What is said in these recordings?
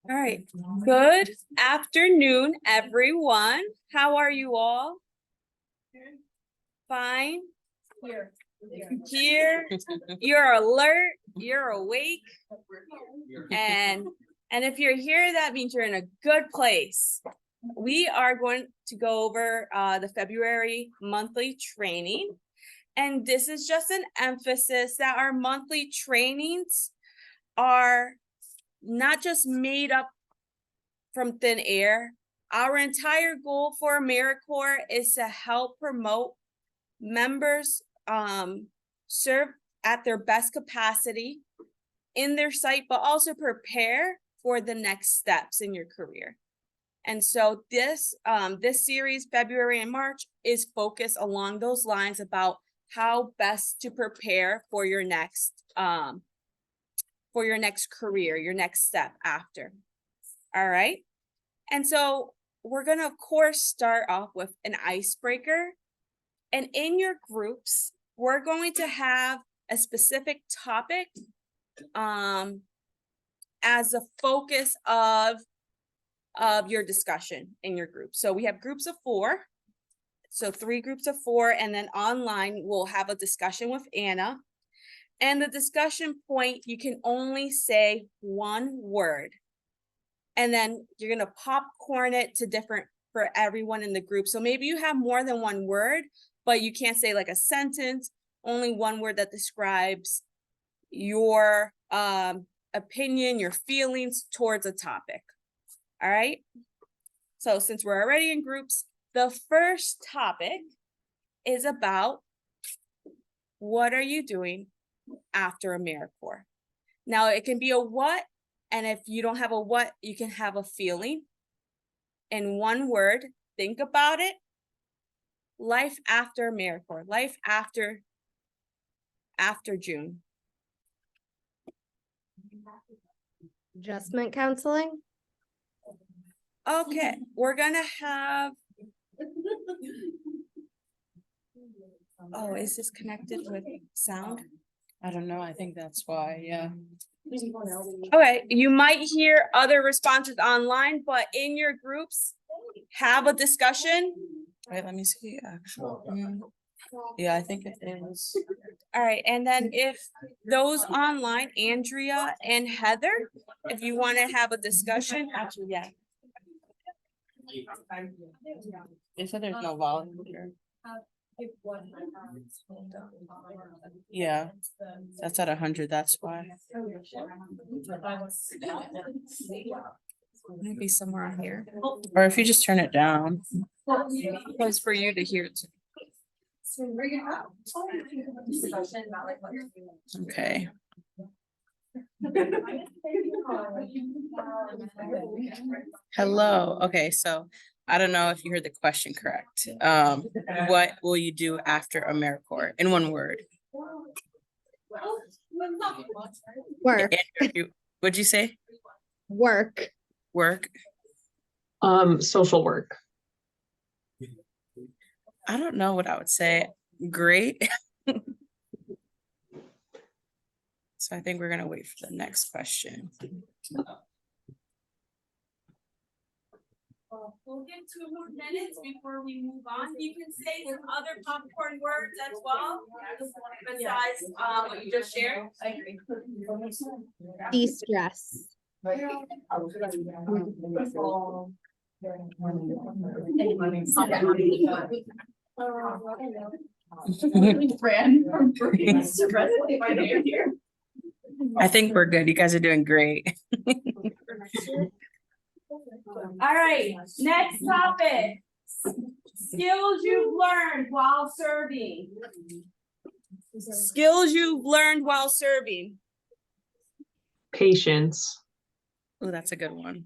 All right, good afternoon, everyone. How are you all? Fine? Here, you're alert, you're awake. And if you're here, that means you're in a good place. We are going to go over the February monthly training. And this is just an emphasis that our monthly trainings are not just made up from thin air. Our entire goal for AmeriCorps is to help promote members serve at their best capacity in their site, but also prepare for the next steps in your career. And so this series, February and March, is focused along those lines about how best to prepare for your next career, your next step after. All right. And so we're going to, of course, start off with an icebreaker. And in your groups, we're going to have a specific topic as a focus of your discussion in your group. So we have groups of 4. So 3 groups of 4, and then online we'll have a discussion with Anna. And the discussion point, you can only say one word. And then you're gonna popcorn it to different for everyone in the group. So maybe you have more than one word, but you can't say like a sentence, only one word that describes your opinion, your feelings towards a topic. All right. So since we're already in groups, the first topic is about what are you doing after AmeriCorps? Now it can be a what, and if you don't have a what, you can have a feeling. In one word, think about it. Life after AmeriCorps, life after June. Adjustment counseling. Okay, we're gonna have. Oh, is this connected with sound? I don't know. I think that's why, yeah. Okay, you might hear other responses online, but in your groups, have a discussion. Wait, let me see, actual. Yeah, I think it is. All right, and then if those online, Andrea and Heather, if you want to have a discussion, actually, yeah. They said there's no volume here. Yeah, that's at 100, that's why. Maybe somewhere on here. Or if you just turn it down. Close for you to hear too. Okay. Hello, okay, so I don't know if you heard the question correct. What will you do after AmeriCorps in one word? Work. What'd you say? Work. Work? Social work. I don't know what I would say. Great. So I think we're gonna wait for the next question. We'll get 2 more minutes before we move on. You can say some other popcorn words as well, besides what you just shared. I agree. De-stress. I think we're good. You guys are doing great. All right, next topic. Skills you've learned while serving. Skills you've learned while serving. Patience. Oh, that's a good one.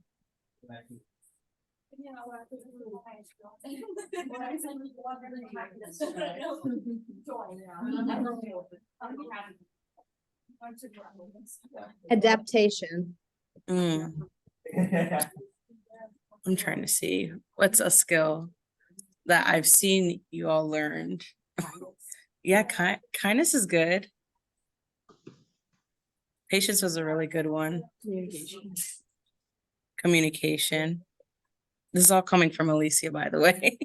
Adaptation. I'm trying to see what's a skill that I've seen you all learned. Yeah, kindness is good. Patience was a really good one. Communication. This is all coming from Alicia, by the way.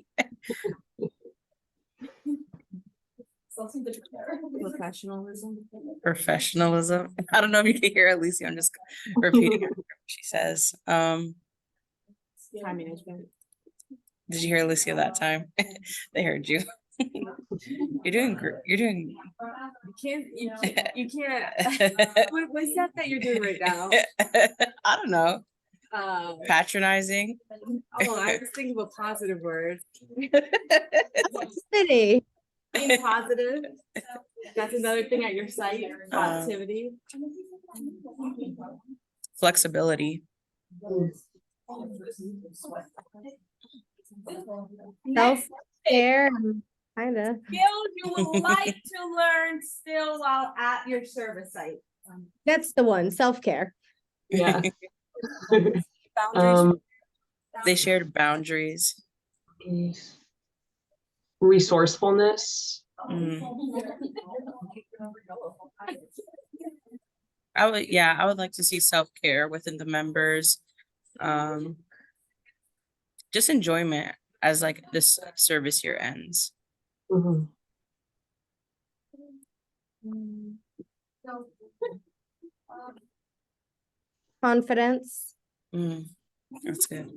Professionalism. Professionalism. I don't know if you can hear Alicia. I'm just repeating what she says. Time management. Did you hear Alicia that time? They heard you. You're doing great. You're doing. You can't, what's that you're doing right now? I don't know. Oh, Patronizing. I was thinking of a positive word. City, Being positive. That's another thing at your site, positivity. Flexibility. self-care, kinda. Skills you would like to learn still while at your service site. That's the one, self-care. Yeah. Boundaries. They shared boundaries. Resourcefulness. Mm. I would like to see self-care within the members. Just enjoyment as like this service year ends. Mhm. Confidence, That's good.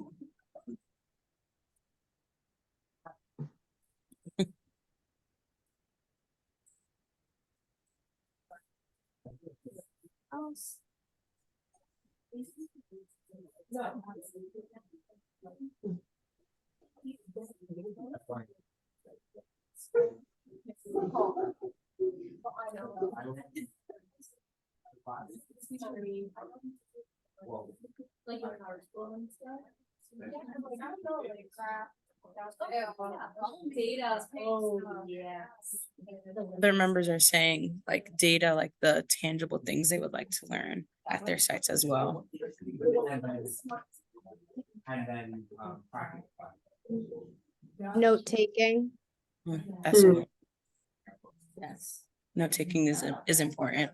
Their members are saying like data, like the tangible things they would like to learn at their sites as well. And then, note-taking, That's Mm. yes. Note taking is important.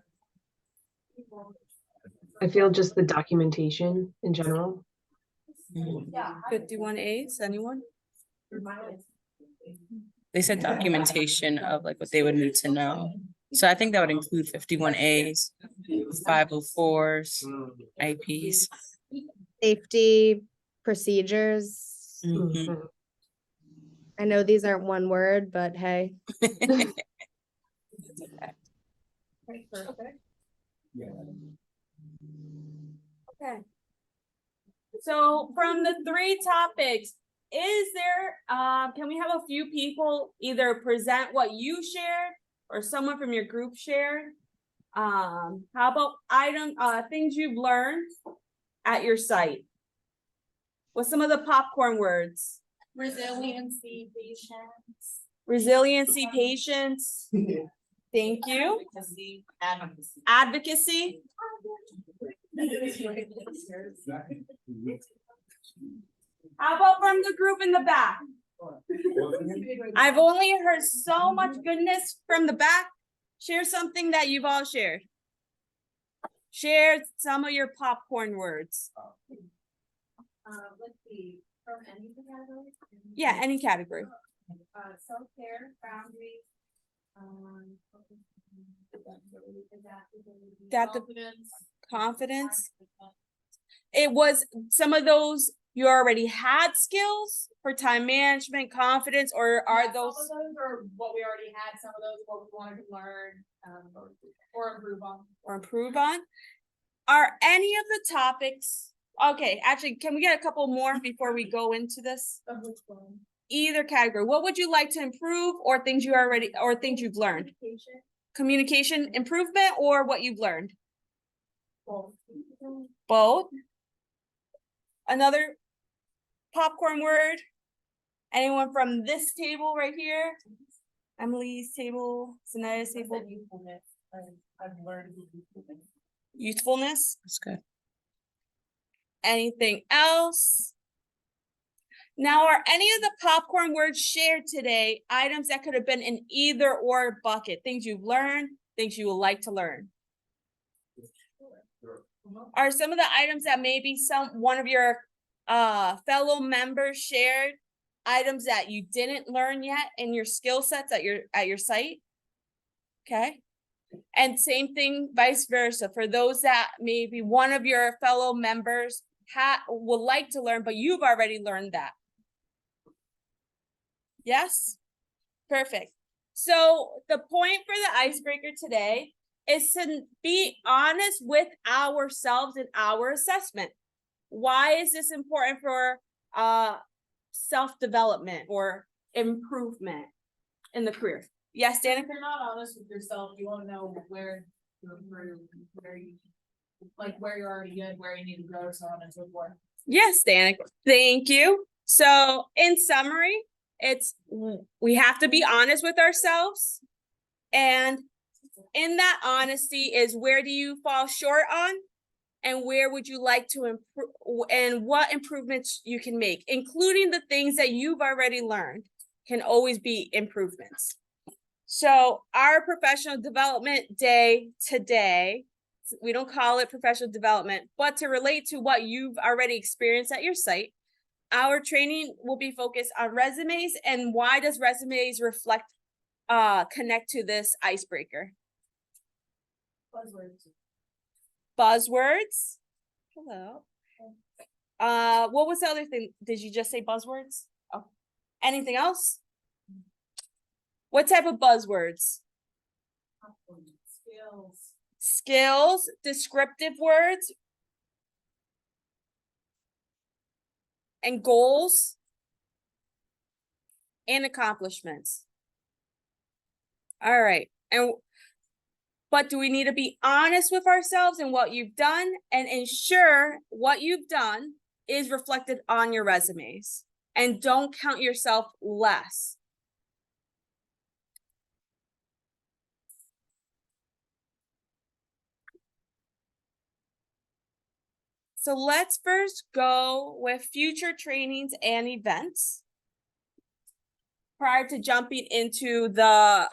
I feel just the documentation in general. 51 A's, anyone? They said documentation of like what they would need to know. So I think that would include 51 A's, 504s, IPs. safety procedures. Mhm. Mhm. I know these aren't one word, but hey, Okay. So from the 3 topics, is there, can we have a few people either present what you shared or someone from your group shared? How about things you've learned at your site? What's some of the popcorn words? Resiliency, patience. Resiliency, patience. Thank you. Advocacy. How about from the group in the back? I've only heard so much goodness from the back. Share something that you've all shared. Share some of your popcorn words. Let's see, from any category? Yeah, any category. Self-care, boundaries. Confidence. Confidence. It was some of those you already had skills for time management, confidence, or are those? Some of those are what we already had, some of those what we wanted to learn, or improve on. Or improve on? Are any of the topics, okay, actually, can we get a couple more before we go into this? Of which one? Either category, what would you like to improve or things you already, or things you've learned? Communication improvement or what you've learned? Both? Another popcorn word? Anyone from this table right here? Emily's table, Sanaya's table? I've learned. Youthfulness? That's good. Anything else? Now, are any of the popcorn words shared today items that could have been in either or bucket? Things you've learned, things you would like to learn? are some of the items that maybe one of your fellow members shared, items that you didn't learn yet in your skill sets at your site? Okay. And same thing vice versa, for those that maybe one of your fellow members would like to learn, but you've already learned that. Yes? Perfect. So the point for the icebreaker today is to be honest with ourselves in our assessment. Why is this important for self-development or improvement in the career? Yes, If Danica? you're not honest with yourself, you wanna know where to improve, where you, like, where you're already good, where you need to go, so on and so forth. Yes, Danica. Thank you. So in summary, we have to be honest with ourselves. And in that honesty is, where do you fall short on? And where would you like to improve, and what improvements you can make, including the things that you've already learned can always be improvements. So our professional development day today, we don't call it professional development, but to relate to what you've already experienced at your site, our training will be focused on resumes and why does resumes connect to this icebreaker. Buzzwords. Hello. What was the other thing? Did you just say buzzwords? Oh, anything else? What type of buzzwords? Skills, descriptive words, and goals, and accomplishments. All right, but do we need to be honest with ourselves and what you've done and ensure what you've done is reflected on your resumes, and don't count yourself less. So let's first go with future trainings and events prior to jumping into the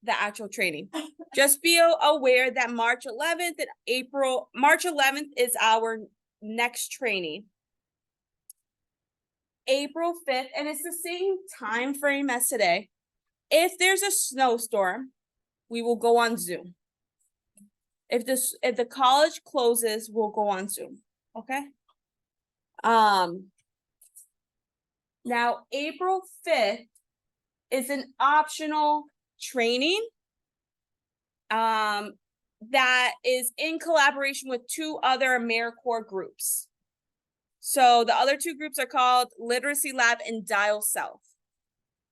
actual training. Just be aware that March 11th is our next training. April 5th, and it's the same time frame as today. If there's a snowstorm, we will go on Zoom. If the college closes, we'll go on Zoom. Okay. Now April 5th is an optional training that is in collaboration with 2 other AmeriCorps groups. So the other 2 groups are called Literacy Lab and Dial Self.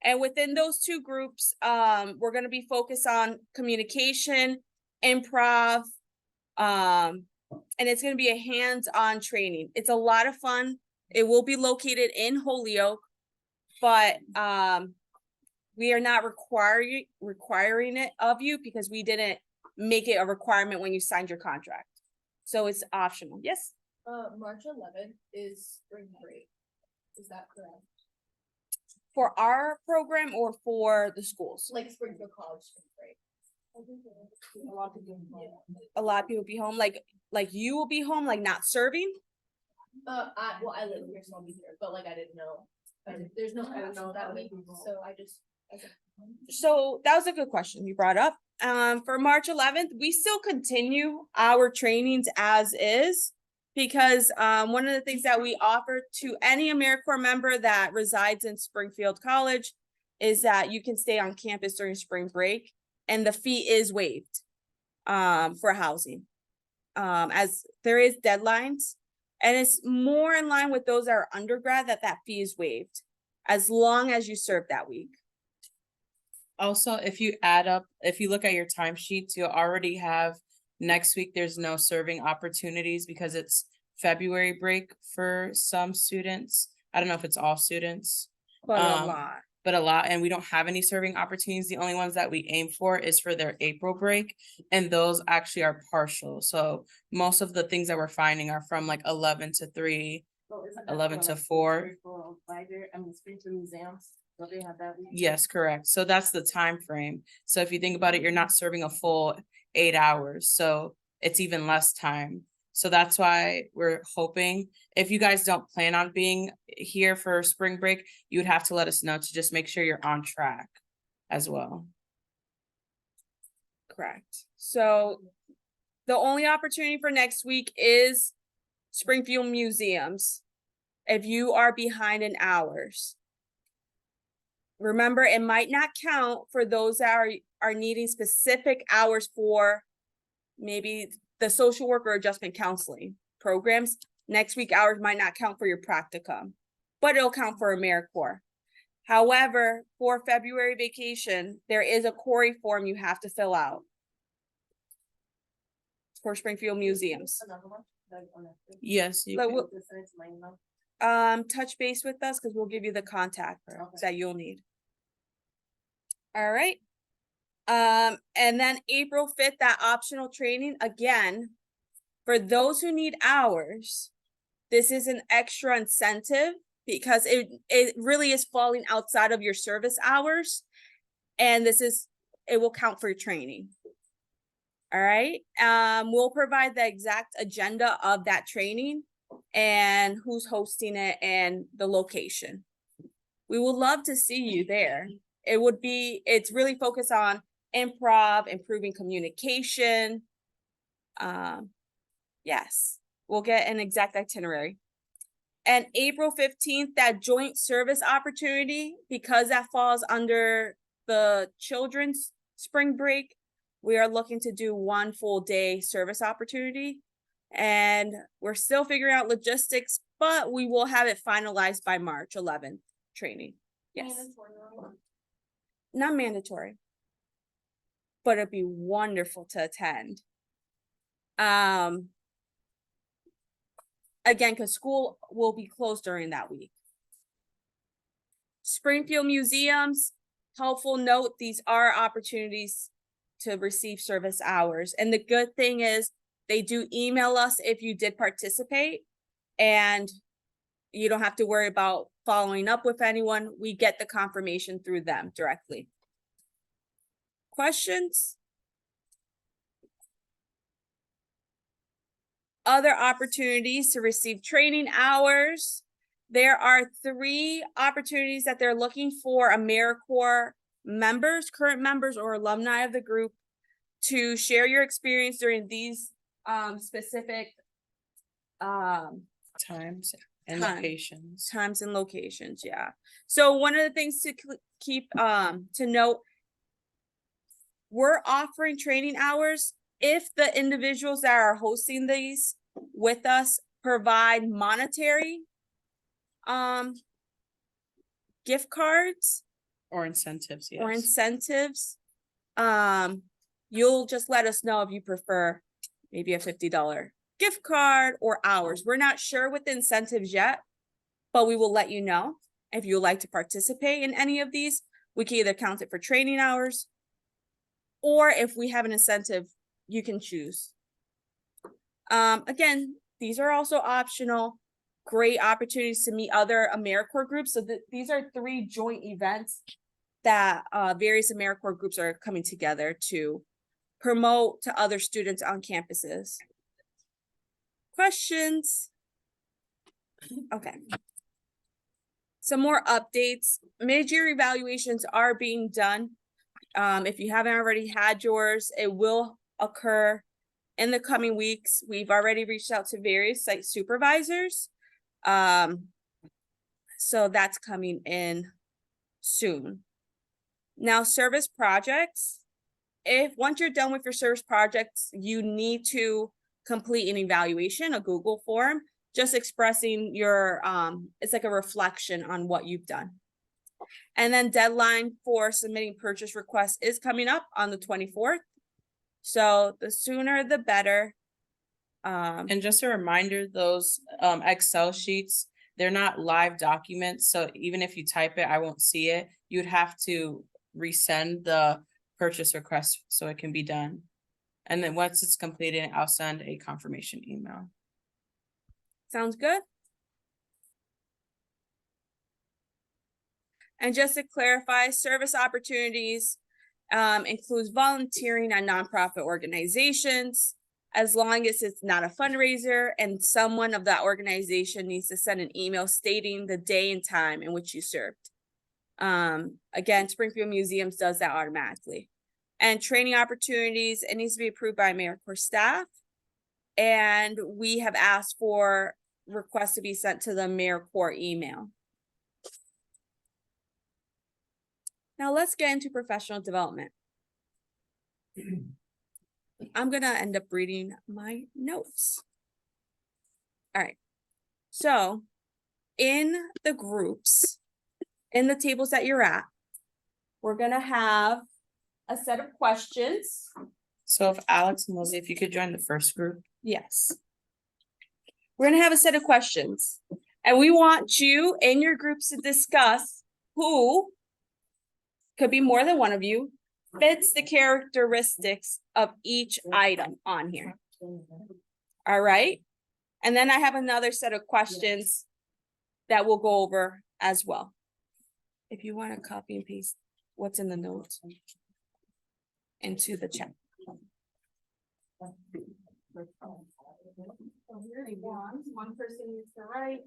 And within those 2 groups, we're going to be focused on communication, improv, and it's going to be a hands-on training. It's a lot of fun. It will be located in Holyoke, but we are not requiring it of you because we didn't make it a requirement when you signed your contract. So it's optional. Yes? March 11th is spring break. Is that correct? For our program or for the schools? Like Springfield College spring break. A lot of people. A lot of people be home, like you will be home, like not serving? I live here, so I'll be here, but like I didn't know. There's no, I don't know that week, so I just. So that was a good question you brought up. For March 11th, we still continue our trainings as is, because one of the things that we offer to any AmeriCorps member that resides in Springfield College is that you can stay on campus during spring break, and the fee is waived for housing. As there is deadlines, and it's more in line with those that are undergrad, that fee is waived as long as you serve that week. Also, if you look at your timesheets, you'll already have next week, there's no serving opportunities because it's February break for some students. I don't know if it's all students, But a lot. but a lot, and we don't have any serving opportunities. The only ones that we aim for is for their April break, and those actually are partial. So most of the things that we're finding are from like 11 to 3, 11 to 4. Springfield Museums, don't they have that week? Yes, correct. So that's the time frame. So if you think about it, you're not serving a full 8 hours. So it's even less time. So that's why we're hoping, if you guys don't plan on being here for spring break, you would have to let us know to just make sure you're on track as well. Correct. So the only opportunity for next week is Springfield Museums. If you are behind in hours. Remember, it might not count for those that are needing specific hours for maybe the social work or adjustment counseling programs. Next week hours might not count for your practicum, but it'll count for AmeriCorps. However, for February vacation, there is a Corey form you have to fill out for Springfield Museums. Another one? Yes, you But can. we'll- Just send it to my email. touch base with us because we'll give you the contact Okay. that you'll need. All right. And then April 5th, that optional training, again, for those who need hours, this is an extra incentive because it really is falling outside of your service hours. And it will count for your training. All right, we'll provide the exact agenda of that training and who's hosting it and the location. We would love to see you there. It's really focused on improv, improving communication. Yes, we'll get an exact itinerary. And April 15th, that joint service opportunity, because that falls under the children's spring break, we are looking to do 1 full day service opportunity. And we're still figuring out logistics, but we will have it finalized by March 11th training. Yes, not mandatory, but it'd be wonderful to attend. Again, because school will be closed during that week. Springfield Museums, helpful note, these are opportunities to receive service hours. And the good thing is they do email us if you did participate, and you don't have to worry about following up with anyone. We get the confirmation through them directly. Questions? Other opportunities to receive training hours. There are 3 opportunities that they're looking for AmeriCorps members, current members, or alumni of the group to share your experience during these specific Times and Time. locations. times and locations. Yeah. So one of the things to keep to note, we're offering training hours if the individuals that are hosting these with us provide monetary gift cards Or incentives, yes. or incentives. You'll just let us know if you prefer maybe a $50 gift card or hours. We're not sure with the incentives yet, but we will let you know. If you would like to participate in any of these, we can either count it for training hours, or if we have an incentive, you can choose. Again, these are also optional. Great opportunities to meet other AmeriCorps groups. So these are 3 joint events that various AmeriCorps groups are coming together to promote to other students on campuses. Questions? Okay. Some more updates. Mid-year evaluations are being done. If you haven't already had yours, it will occur in the coming weeks. We've already reached out to various site supervisors. So that's coming in soon. Now, service projects. Once you're done with your service projects, you need to complete an evaluation, a Google form, just expressing your, it's like a reflection on what you've done. And then deadline for submitting purchase requests is coming up on the 24th. So the sooner the better. And just a reminder, those Excel sheets, they're not live documents. So even if you type it, I won't see it. You'd have to resend the purchase request so it can be done. And then once it's completed, I'll send a confirmation email. Sounds good? And just to clarify, service opportunities includes volunteering at nonprofit organizations, as long as it's not a fundraiser and someone of that organization needs to send an email stating the day and time in which you served. Again, Springfield Museums does that automatically. And training opportunities, it needs to be approved by AmeriCorps staff. And we have asked for requests to be sent to the AmeriCorps email. Now let's get into professional development. I'm gonna end up reading my notes. All right, so in the groups, in the tables that you're at, we're gonna have a set of questions. So if Alex and Lizzie, if you could join the first group. Yes. We're gonna have a set of questions, and we want you in your groups to discuss who, could be more than one of you, fits the characteristics of each item on here. All right? And then I have another set of questions that we'll go over as well. If you want to copy and paste what's in the notes into the chat. One person needs to write.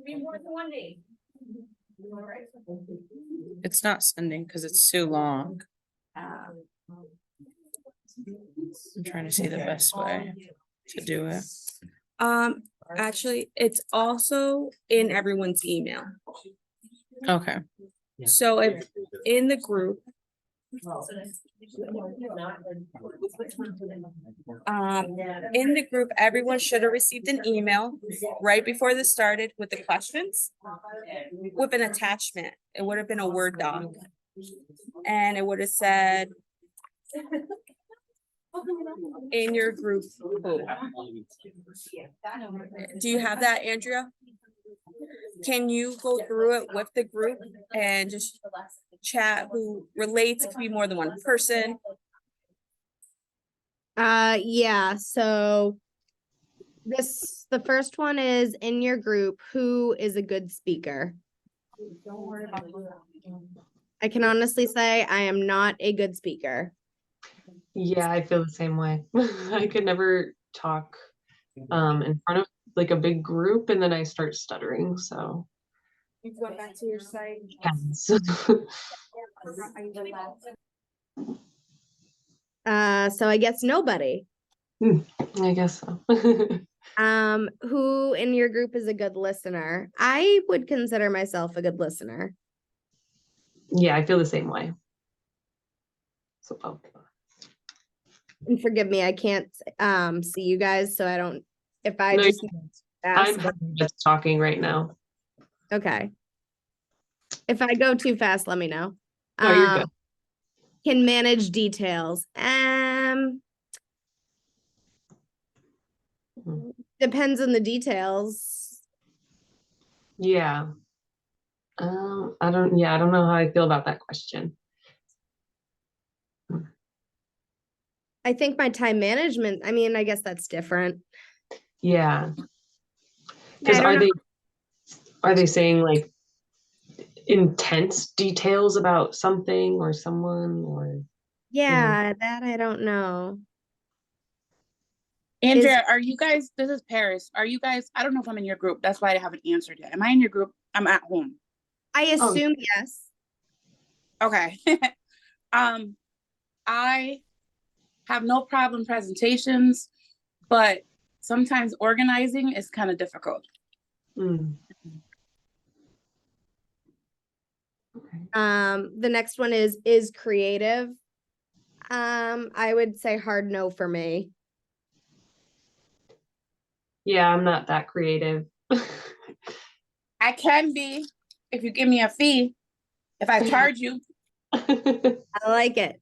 Be more than one day. It's not sending because it's too long. Um, I'm trying to see the best way to do it. Actually, it's also in everyone's email. Okay. So if in the group, in the group, everyone should have received an email right before this started with the questions, with an attachment. It would have been a Word doc. And it would have said, in your group, who? Do you have that, Andrea? Can you go through it with the group and just chat who relates? It could be more than one person. Yeah, so the first one is in your group, who is a good speaker? I can honestly say I am not a good speaker. Yeah, I feel the same way. I could never talk in front of like a big group and then I start stuttering, so. You go back to your site. Yes. So I guess nobody. I guess so. Who in your group is a good listener? I would consider myself a good listener. Yeah, I feel the same way. So, And forgive me, I can't see you guys, so I don't, if I No, just ask, I'm just talking right now. okay. If I go too fast, let me know. Oh, you're good. Can manage details. Depends on the details. Yeah. I don't know how I feel about that question. I think my time management, I mean, I guess that's different. Yeah. I Because don't are they saying like intense details about something or someone or Yeah, that I don't know. Andrea, are you guys, this is Paris. Are you guys, I don't know if I'm in your group. That's why I haven't answered yet. Am I in your group? I'm at home. I Oh. assume yes. Okay. I have no problem presentations, but sometimes organizing is kind of difficult. Mm. Okay. The next one is creative. I would say hard no for me. Yeah, I'm not that creative. I can be if you give me a fee, if I charge you. I like it.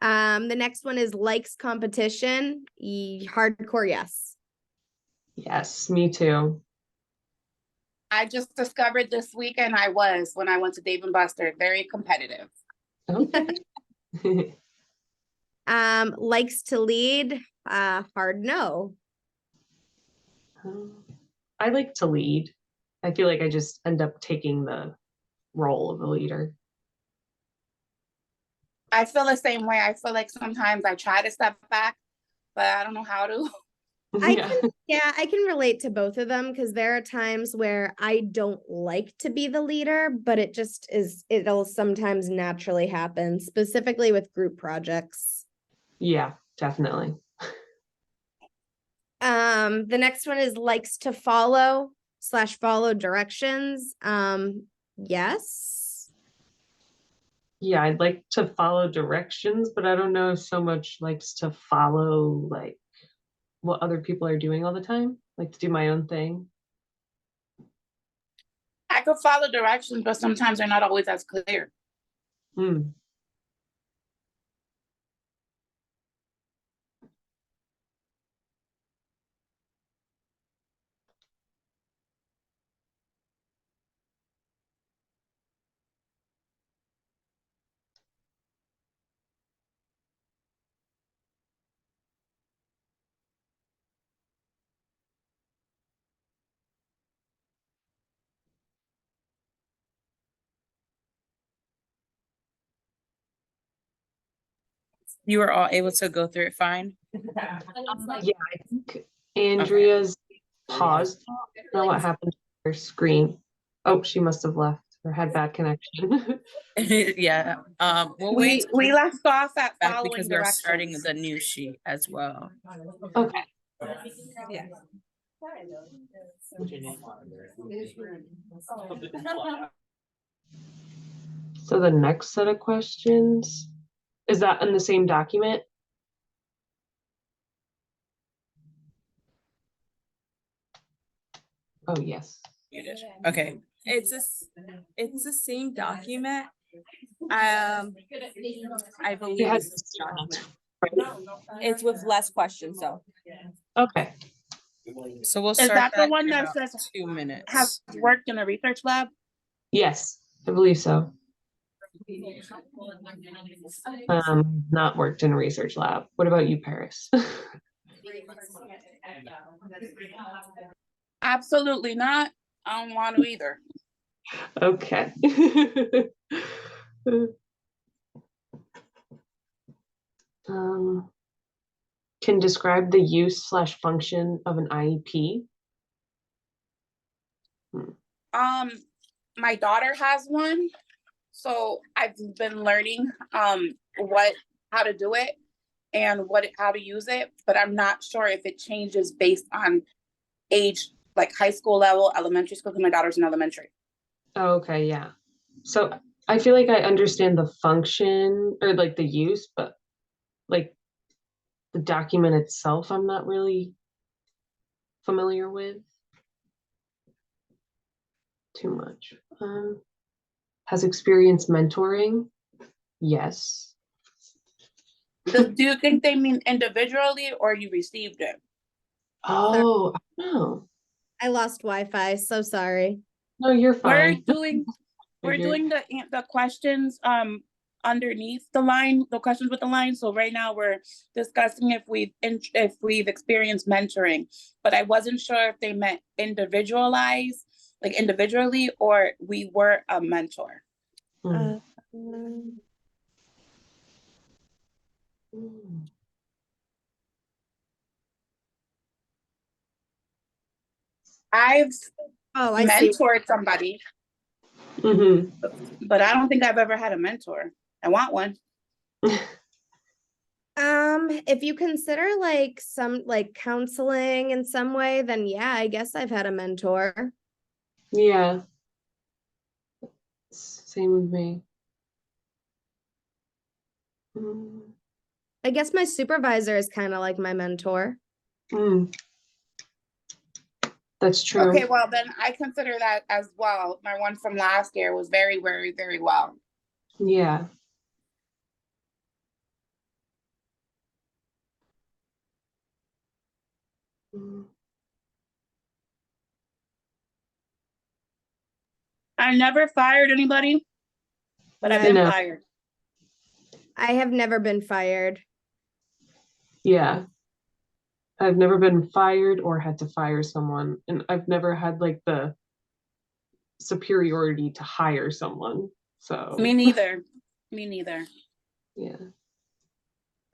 The next one is likes competition. Hardcore yes. Yes, me too. I just discovered this weekend when I went to Dave and Buster, very competitive. Okay. Likes to lead, hard no. I like to lead. I feel like I just end up taking the role of a leader. I feel the same way. I feel like sometimes I try to step back, but I don't know how to. Yeah. Yeah, I can relate to both of them because there are times where I don't like to be the leader, but it just is, it'll sometimes naturally happen, specifically with group projects. Yeah, definitely. The next one is likes to follow directions. Yes. Yeah, I'd like to follow directions, but I don't know so much likes to follow like what other people are doing all the time. Like to do my own thing. I could follow directions, but sometimes they're not always as clear. Hmm. You were all able to go through it fine? Yeah, I think Andrea's paused. I don't know what happened to her screen. Oh, she must have left or had bad connection. Yeah, we'll wait We left off at back following because we're starting directions. the new sheet as well. Okay. So the next set of questions, is that in the same document? Oh, yes. Okay, It's the same document. I You believe had it's this document. It's with less questions, so. Okay. so we'll Is start that the that one in that about says 2 minutes. have worked in a research lab? Yes, I believe so. Not worked in a research lab. What about you, Paris? Absolutely not. I don't want to either. Okay. Um, can describe the use / function of an IEP. My daughter has one, so I've been learning how to do it and how to use it, but I'm not sure if it changes based on age, like high school level, elementary school, because my daughter's in elementary. Oh, okay, yeah. So I feel like I understand the function or like the use, but like the document itself, I'm not really familiar with too much. Has experience mentoring? Yes. Do you think they mean individually or you received it? Oh, I don't know. I lost Wi-Fi, so sorry. No, you're We're fine. doing the questions underneath the line, the questions with the line. So right now we're discussing if we've experienced mentoring, but I wasn't sure if they meant individualized, like individually, or we were a mentor. Hmm. Um, Hmm. I've Oh, I see. mentored somebody, Mhm. but I don't think I've ever had a mentor. I want one. If you consider like some like counseling in some way, then yeah, I guess I've had a mentor. Yeah. Same with me. Mm. I guess my supervisor is kind of like my mentor. Mm. That's true. Okay, well then I consider that as well. My one from last year was very, very, very well. Yeah. Mm. I never fired anybody, but I've No, been No. fired. I have never been fired. Yeah. I've never been fired or had to fire someone, and I've never had like the superiority to hire someone. So Me neither. Me neither. yeah.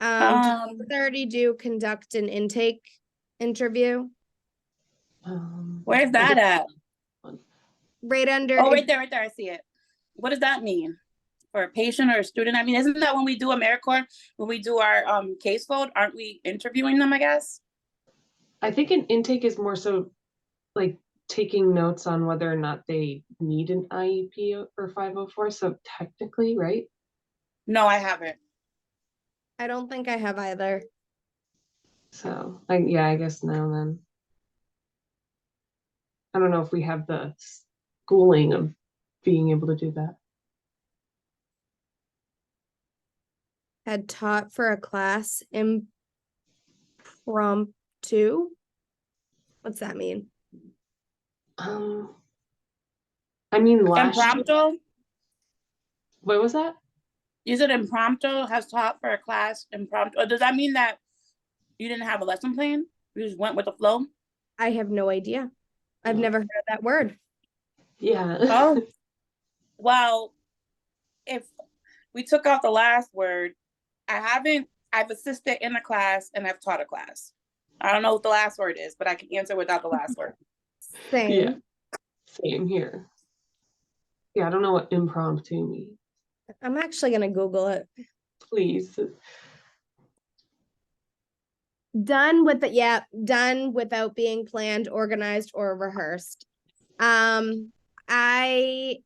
Did you already do conduct an intake interview? Where's I that did- at? Right under, Oh, right there, I see it. What does that mean? For a patient or a student? I mean, isn't that when we do AmeriCorps, when we do our caseload, aren't we interviewing them, I guess? I think an intake is more so like taking notes on whether or not they need an IEP or 504. So technically, right? No, I haven't. I don't think I have either. So yeah, I guess now then. I don't know if we have the schooling of being able to do that. Had taught for a class impromptu. What's that mean? I mean last year, Impromptu? what was that? You said impromptu has taught for a class impromptu, or does that mean that you didn't have a lesson plan? You just went with the flow? I have no idea. I've Oh. never heard that word. Yeah. Oh, well, if we took out the last word, I've assisted in a class and I've taught a class. I don't know what the last word is, but I can answer without the last word. Same. Yeah. Same here. Yeah, I don't know what impromptu means. I'm actually gonna Google it. Please. Done without being planned, organized, or rehearsed. I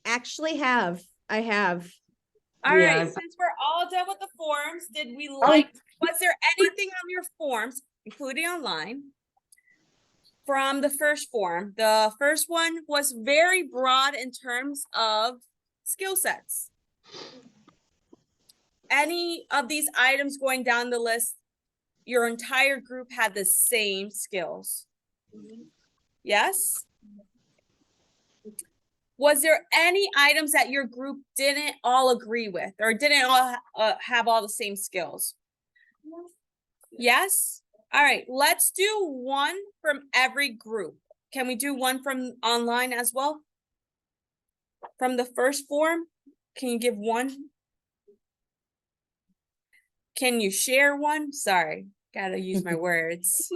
actually have. I have. All Yeah, right, I've- since we're all done with the forms, did we like, was there anything on your forms, including online? From the first form, the first one was very broad in terms of skill sets. Any of these items going down the list, your entire group had the same skills? Yes? Was there any items that your group didn't all agree with or didn't all have all the same skills? Yes? All right, let's do one from every group. Can we do one from online as well? From the first form, can you give one? Can you share one? Sorry, gotta use my words.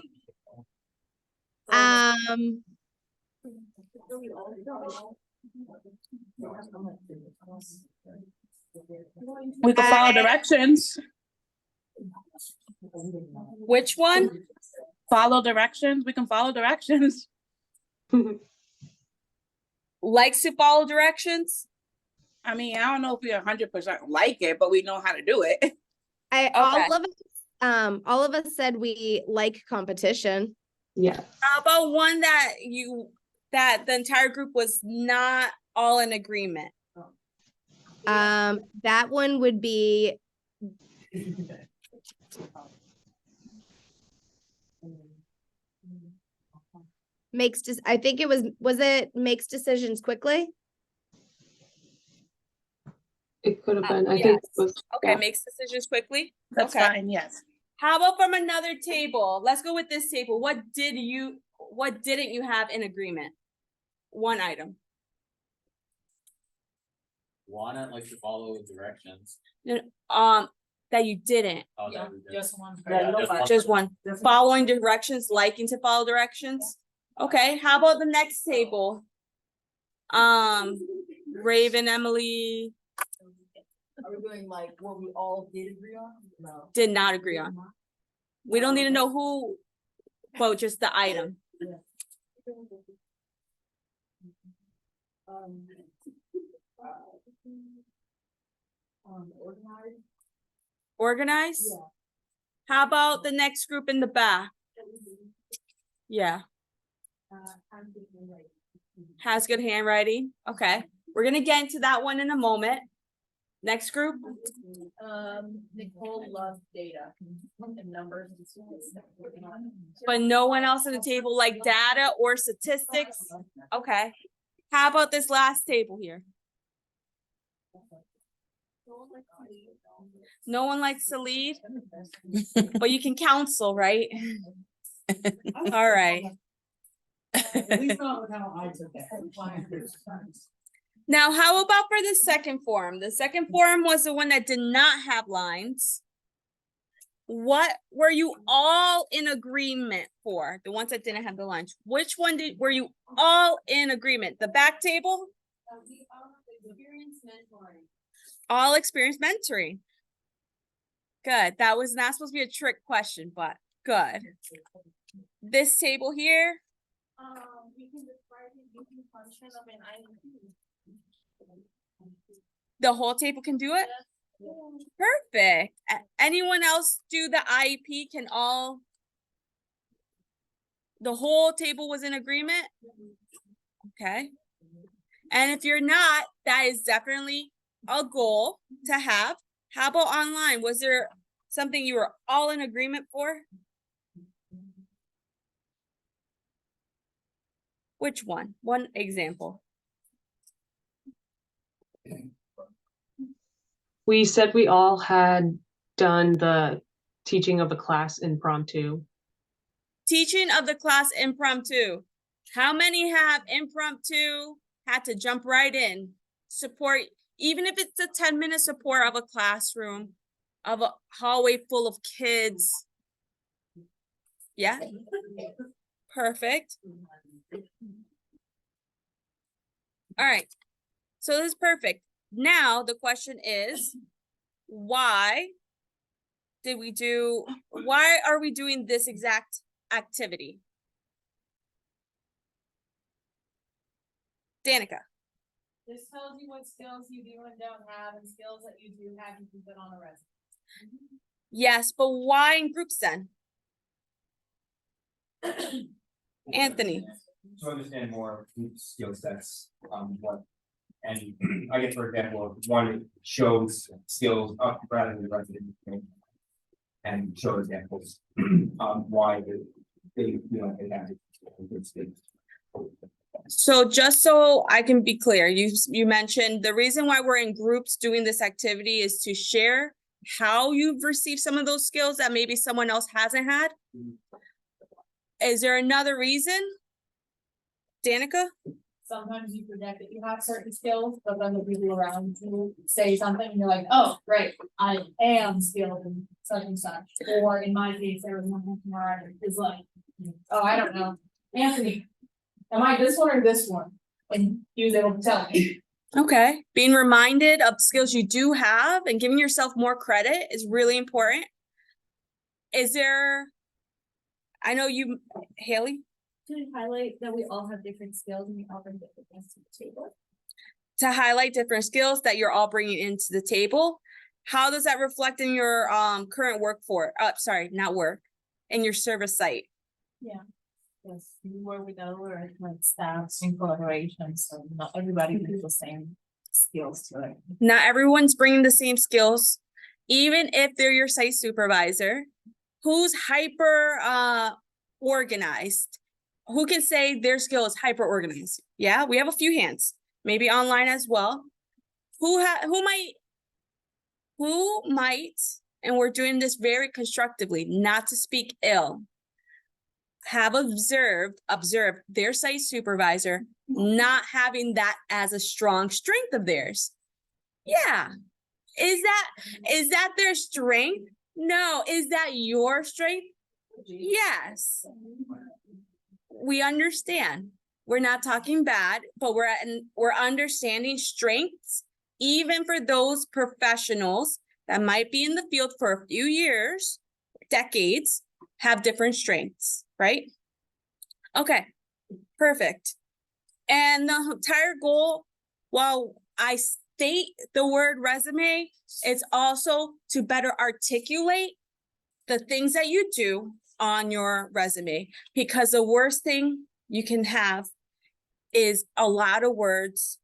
We could follow directions. Which one? Follow directions. We can follow directions. Likes to follow directions? I mean, I don't know if we 100% like it, but we know how to do it. All of us said we like competition. Yeah. How about one that the entire group was not all in agreement? That one would be I think it was it makes decisions quickly? It could have been. I think yes. it was. Okay, yeah. makes decisions quickly. That's Okay. fine, yes. How about from another table? Let's go with this table. What didn't you have in agreement? One item. One, I'd like to follow directions. That you didn't. Oh, Yeah, that we did. just one. Just one. Following directions, liking to follow directions. Okay, how about the next table? Raven, Emily Are we doing like what we all did agree on? No. did not agree on. We don't need to know who, but just the item. Organized. Organize? Yeah. How about the next group in the back? Yeah, I'm thinking like. has good handwriting. Okay, we're gonna get into that one in a moment. Next group, Nicole loves data and numbers and stuff. but no one else at the table like data or statistics. Okay, how about this last table here? No one likes to lead, but you can counsel, right? All right. At least not with how I took it. Now, how about for the second forum? The second forum was the one that did not have lines. What were you all in agreement for? The ones that didn't have the lines. Which one were you all in agreement? The back table? All experience mentoring. Good. That was not supposed to be a trick question, but good. This table here, You can describe the using function of an IEP. the whole table can do it? Perfect. Anyone else do the IEP? Can all? The whole table was in agreement? Okay. And if you're not, that is definitely a goal to have. How about online? Was there something you were all in agreement for? Which one? One example. We said we all had done the teaching of a class impromptu. Teaching of the class impromptu. How many have impromptu had to jump right in? Support, even if it's a 10-minute support of a classroom, of a hallway full of kids. Yeah, perfect. All right, so this is perfect. Now the question is, why are we doing this exact activity? Danica. This tells you what skills you do and don't have, and skills that you do have, you can put on a resume. Yes, but why in groups then? Anthony. To understand more skill sets, what, and I guess, for example, one shows skills up rather than resident. And show examples, why they, you know, they have good skills. So just so I can be clear, you mentioned the reason why we're in groups doing this activity is to share how you've received some of those skills that maybe someone else hasn't had. Is there another reason? Danica? Sometimes you forget that you have certain skills, but then the people around you say something and you're like, oh, right, I am skilled in such and such. Or in my case, there was one where it's like, oh, I don't know, Anthony, am I this one or this one? And he was able to tell me. Okay, being reminded of skills you do have and giving yourself more credit is really important. Is there, I know you, Haley? To highlight that we all have different skills and we all bring different things to the table. To highlight different skills that you're all bringing into the table. How does that reflect in your current workforce? Not work, in your service site? Yes, we work with other like staffs in collaboration, so not everybody brings the same skills to it. Not everyone's bringing the same skills, even if they're your site supervisor. Who's hyper organized? Who can say their skill is hyper organized? Yeah, we have a few hands, maybe online as well. Who might, and we're doing this very constructively, not to speak ill, have observed their site supervisor not having that as a strong strength of theirs. Yeah. Is that their strength? No. Is that your strength? Yes. We understand. We're not talking bad, but we're understanding strengths, even for those professionals that might be in the field for a few years, decades, have different strengths, right? Okay, perfect. And the entire goal, while I state the word resume, it's also to better articulate the things that you do on your resume, because the worst thing you can have is a lot of words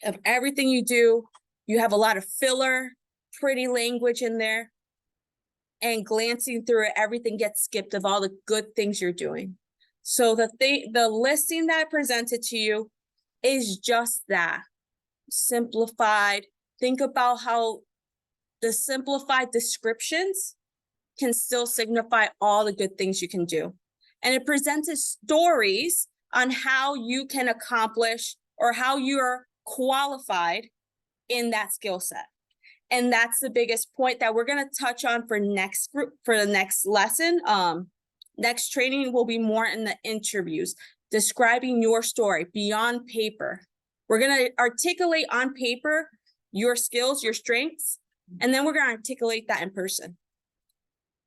of everything you do. You have a lot of filler, pretty language in there, and glancing through it, everything gets skipped of all the good things you're doing. So the listing that I presented to you is just that, simplified, think about how the simplified descriptions can still signify all the good things you can do. And it presented stories on how you can accomplish or how you're qualified in that skill set. And that's the biggest point that we're gonna touch on for next group, for the next lesson. Next training will be more in the interviews, describing your story beyond paper. We're gonna articulate on paper your skills, your strengths, and then we're gonna articulate that in person.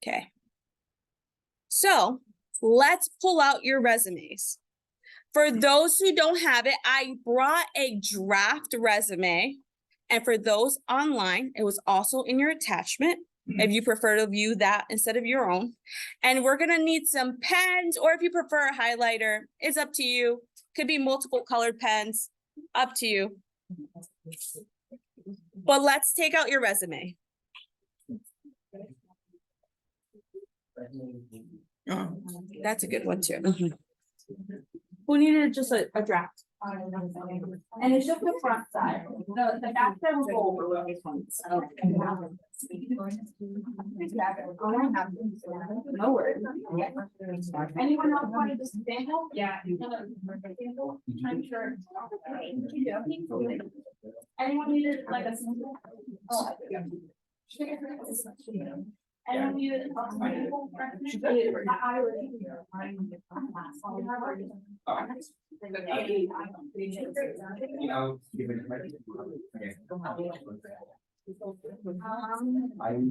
Okay. So let's pull out your resumes. For those who don't have it, I brought a draft resume. And for those online, it was also in your attachment, if you prefer to view that instead of your own. And we're gonna need some pens, or if you prefer a highlighter, it's up to you. Could be multiple colored pens, up to you. But let's take out your resume. That's a good one too. Who needed just a draft? And it's just the front side, the back side will go over this one. No worries. Anyone else wanted to stand up? Yeah. I'm sure. Anyone needed like a. Anyone needed.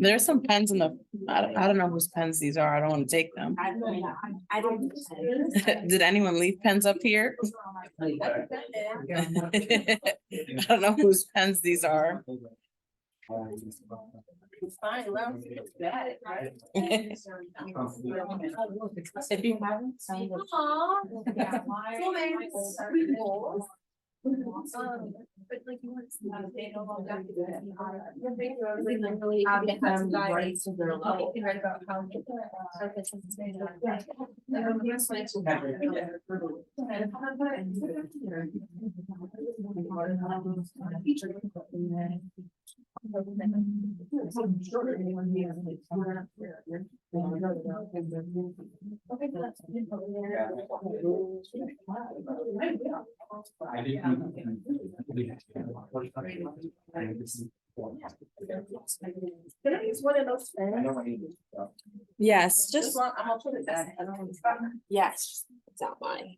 There's some pens in the, I don't know whose pens these are. I don't want to take them. I don't. Did anyone leave pens up here? I don't know whose pens these are. It's fine, well, it's bad, right? If you haven't signed up. But like you want I didn't. Can I use one of those pens? Yes, Just just, one, I'm gonna put it back. I don't want to. yes, it's not mine.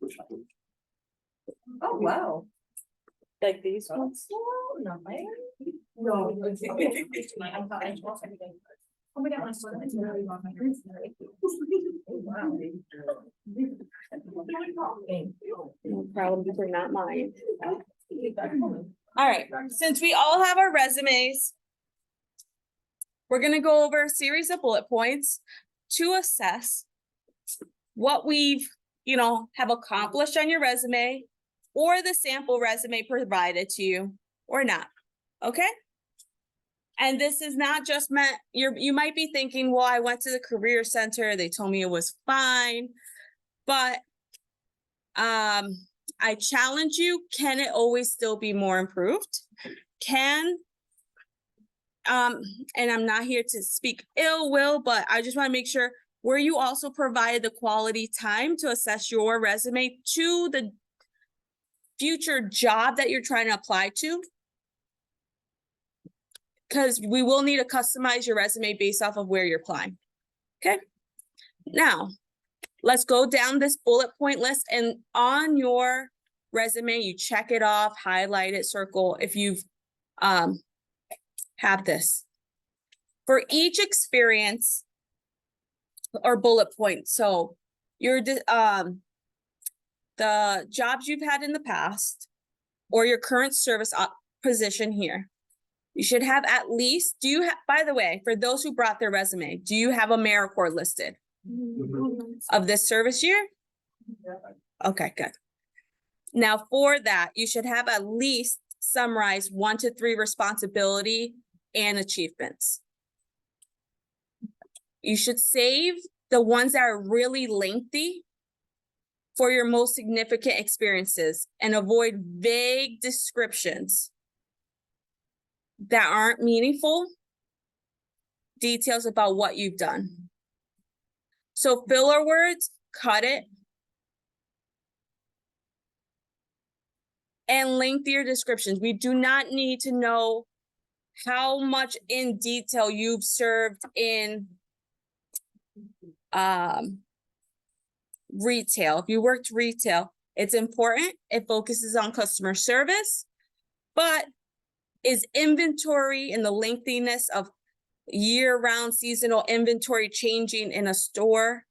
Oh, wow. Like these ones? No, man. No. Oh my God, my son is really on my wrist. Wow. No problem, these are not mine. All right, since we all have our resumes, we're gonna go over a series of bullet points to assess what we've, have accomplished on your resume or the sample resume provided to you or not, okay? And this is not just meant, you might be thinking, well, I went to the career center, they told me it was fine, but I challenge you, can it always still be more improved? And I'm not here to speak ill will, but I just want to make sure, were you also provided the quality time to assess your resume to the future job that you're trying to apply to? Because we will need to customize your resume based off of where you're applying. Okay, now let's go down this bullet point list, and on your resume, you check it off, highlight it, circle if you've have this. For each experience or bullet point, so the jobs you've had in the past or your current service position here, you should have at least, by the way, for those who brought their resume, do you have AmeriCorps listed of this service year? Okay, good. Now for that, you should have at least summarized 1 to 3 responsibility and achievements. You should save the ones that are really lengthy for your most significant experiences and avoid vague descriptions. that aren't meaningful details about what you've done. So filler words, cut it. And lengthier descriptions. We do not need to know how much in detail you've served in retail. If you worked retail, it's important. It focuses on customer service, but is inventory and the lengthiness of year-round seasonal inventory changing in a store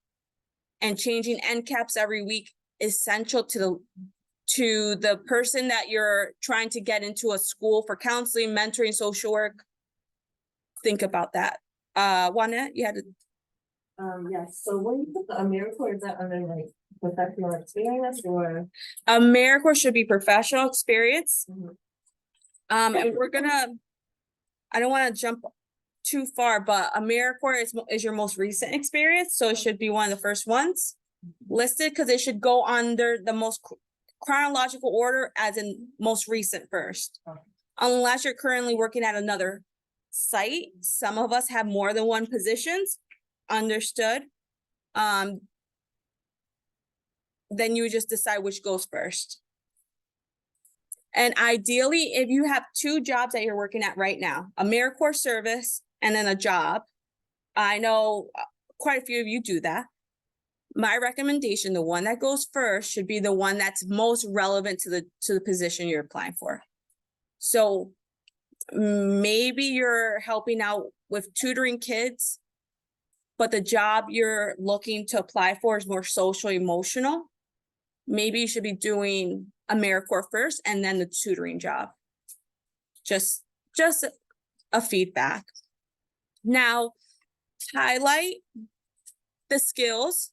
and changing end caps every week essential to the person that you're trying to get into a school for counseling, mentoring, social work? Think about that. Juanette, you had to. Yes, so when you put the AmeriCorps, is that under like professional experience or? AmeriCorps should be professional experience. Mhm. And we're gonna, I don't wanna jump too far, but AmeriCorps is your most recent experience, so it should be one of the first ones listed, because it should go under the most chronological order as in most recent first. Okay. Unless you're currently working at another site, some of us have more than one positions, understood. Then you would just decide which goes first. And ideally, if you have two jobs that you're working at right now, AmeriCorps service and then a job, I know quite a few of you do that. My recommendation, the one that goes first should be the one that's most relevant to the position you're applying for. So maybe you're helping out with tutoring kids, but the job you're looking to apply for is more social emotional. Maybe you should be doing AmeriCorps first and then the tutoring job. Just a feedback. Now, highlight the skills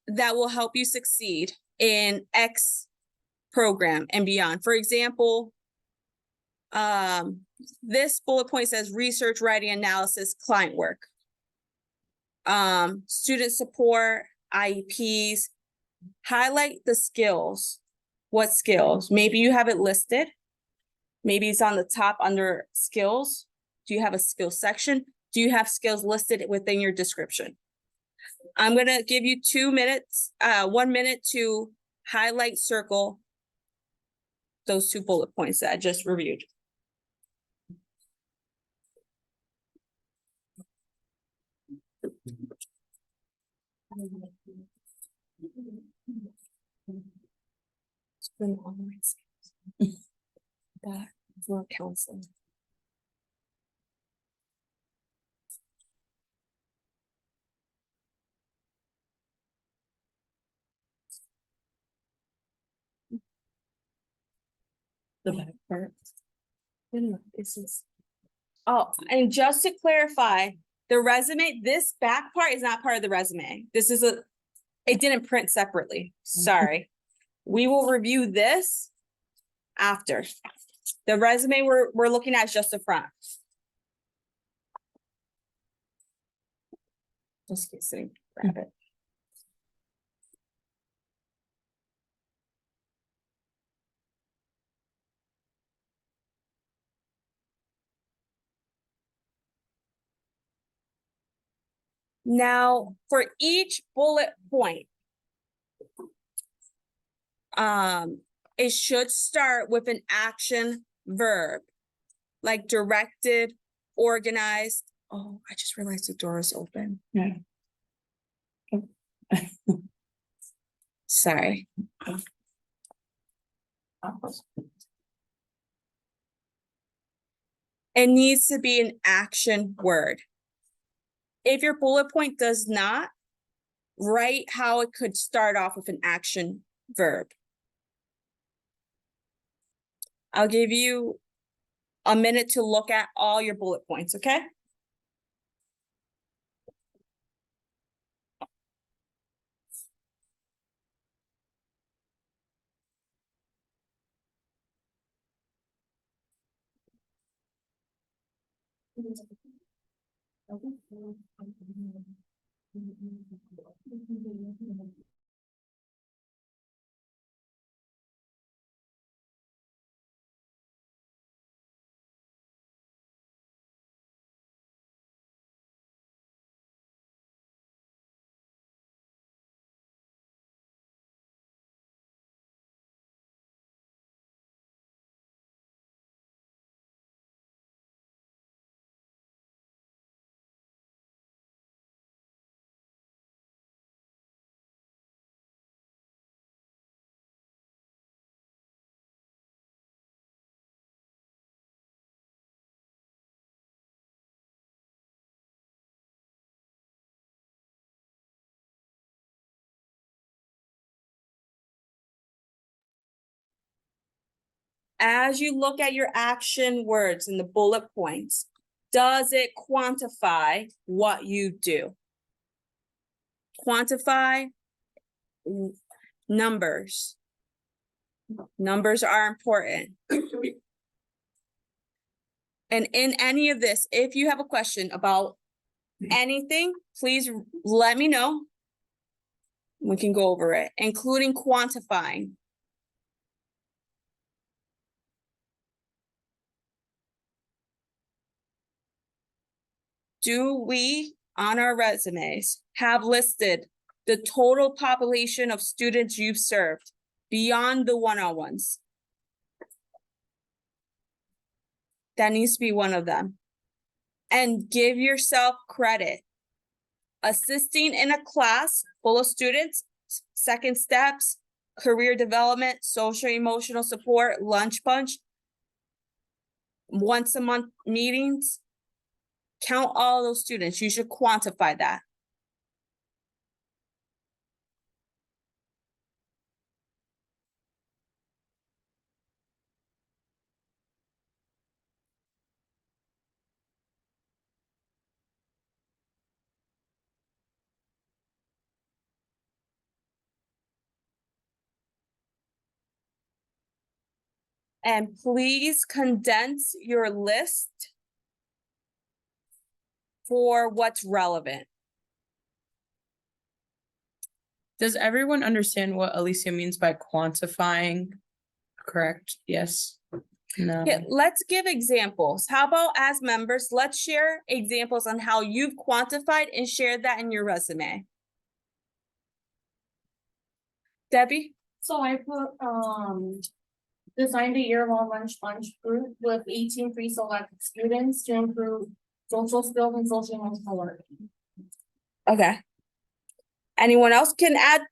that will help you succeed in X program and beyond. For example, this bullet point says research, writing, analysis, client work. Student support, IEPs. Highlight the skills. What skills? Maybe you have it listed. Maybe it's on the top under skills. Do you have a skills section? Do you have skills listed within your description? I'm gonna give you 2 minutes, 1 minute to highlight, circle those 2 bullet points that I just reviewed. That for counseling. The back part. This is. Oh, and just to clarify, the resume, this back part is not part of the resume. This is it didn't print separately. Sorry. We will review this after. The resume we're looking at is just the front. Just kidding, grab it. Now, for each bullet point, it should start with an action verb, like directed, organized. Oh, I just realized the door is open. Yeah. Sorry. It needs to be an action word. If your bullet point does not, write how it could start off with an action verb. I'll give you a minute to look at all your bullet points, okay? as you look at your action words and the bullet points, does it quantify what you do? Quantify numbers. Numbers are important. And in any of this, if you have a question about anything, please let me know. We can go over it, including quantifying. Do we, on our resumes, have listed the total population of students you've served beyond the one-on-ones? That needs to be one of them. And give yourself credit. Assisting in a class full of students, second steps, career development, social emotional support, lunch bunch, once a month meetings. Count all those students. You should quantify that. And please condense your list for what's relevant. Does everyone understand what Alicia means by quantifying? Correct? Yes? No? Yeah, let's give examples. How about as members, let's share examples on how you've quantified and shared that in your resume. Debbie? So I put, designed a year-long lunch bunch group with 18 pre-selected students to improve social skills and social emotional learning. Okay. Anyone else can add,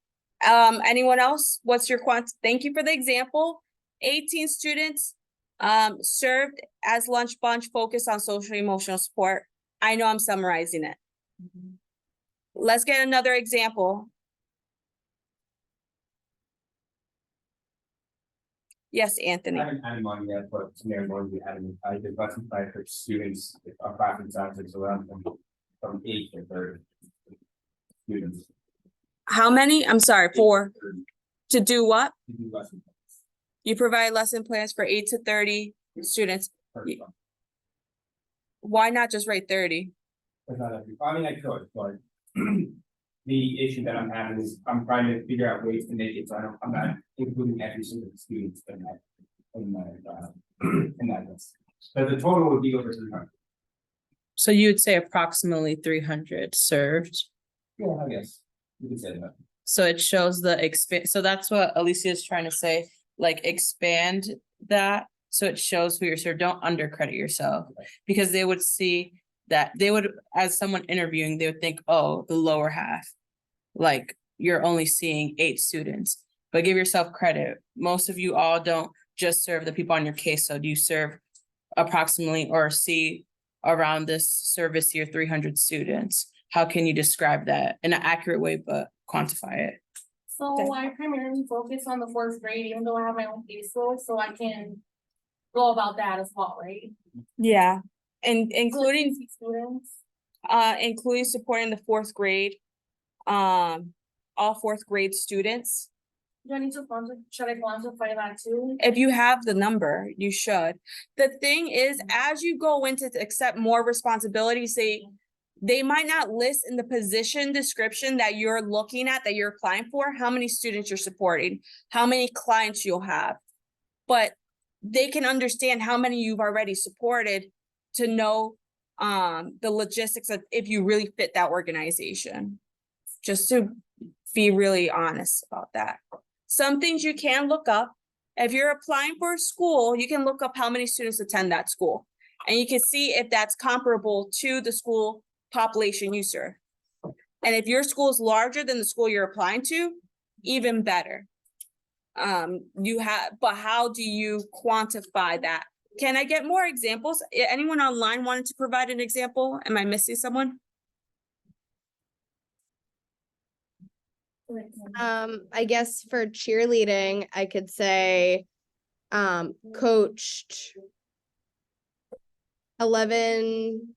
anyone else? What's your thank you for the example. 18 students served as lunch bunch focused on social emotional support. I know I'm summarizing it. Let's get another example. Yes, Anthony. I haven't added one yet, but Mayor Morgan, we added, I did lesson plan for students, our classroom sizes around from 8 to 30 students. How many? I'm sorry, 4. 30 To do what? to do lesson plans. You provide lesson plans for 8 to 30 students. First Ye- one. Why not just write 30? That's not every- I mean, I could, but the issue that I'm having is I'm trying to figure out ways to make it, so I'm not including every single student in that list. So the total would be over 300. So you would say approximately 300 served. Yeah, I guess you could say that. So it shows the so that's what Alicia is trying to say, like expand that. So it shows who you're served. Don't undercredit yourself. Because they would see that they would, as someone interviewing, they would think, oh, the lower half. Like you're only seeing 8 students, but give yourself credit. Most of you all don't just serve the people on your caseload. You serve approximately or see around this service year 300 students. How can you describe that in an accurate way, but quantify it? So I primarily focus on the 4th grade, even though I have my own caseload, so I can go about that as well, right? Yeah. And including Students. including supporting the 4th grade, all 4th grade students. Do I need to should I quantify that too? If you have the number, you should. The thing is, as you go into to accept more responsibilities, they might not list in the position description that you're looking at, that you're applying for, how many students you're supporting, how many clients you'll have. But they can understand how many you've already supported to know the logistics of if you really fit that organization. Just to be really honest about that. Some things you can look up. If you're applying for a school, you can look up how many students attend that school. And you can see if that's comparable to the school population you serve. And if your school is larger than the school you're applying to, even better. But how do you quantify that? Can I get more examples? Anyone online wanted to provide an example? Am I missing someone? I guess for cheerleading, I could say coached 11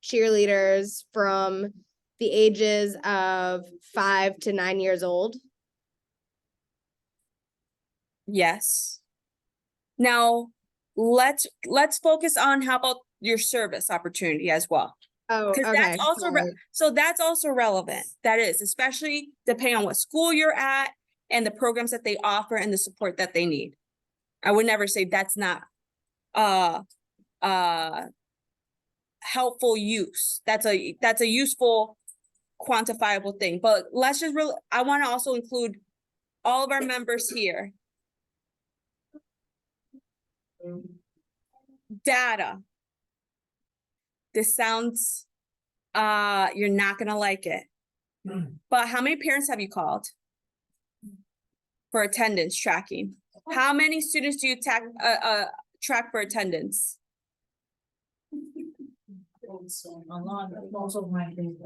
cheerleaders from the ages of 5 to 9 years old. Yes. Now, let's focus on how about your service opportunity as well. Oh, Because okay. that's also, sorry. so that's also relevant. That is, especially depending on what school you're at and the programs that they offer and the support that they need. I would never say that's not helpful use. That's a useful quantifiable thing. But let's just really, I want to also include all of our members here. Data. This sounds, you're not gonna like it. But how many parents have you called for attendance tracking? How many students do you track for attendance? A lot, most of my things.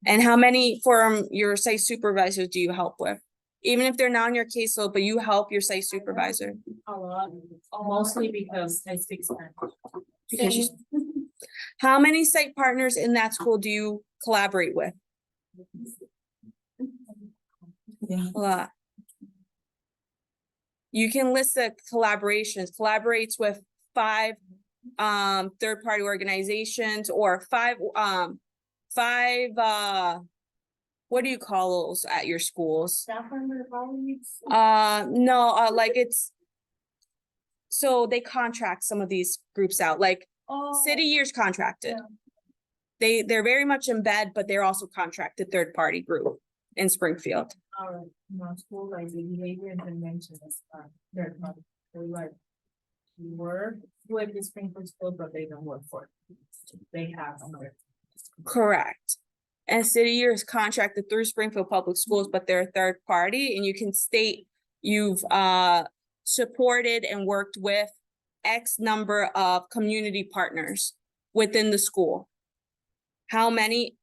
And how many from your site supervisors do you help with? Even if they're not on your caseload, but you help your site supervisor. A lot, mostly because I speak Spanish. Because you, how many site partners in that school do you collaborate with? A lot. You can list the collaborates with 5 third-party organizations or 5 what do you call those at your schools? Staff member colleagues. No, like it's, so they contract some of these groups out, like City Years contracted. They're very much in bed, but they're also contracted third-party group in Springfield. Our, school, like the behavior intervention is, they're not, they're like, we work with the Springfield school, but they don't work for it. They have another. Correct. And City Years contracted through Springfield Public Schools, but they're a third party, and you can state you've supported and worked with X number of community partners within the school. How many?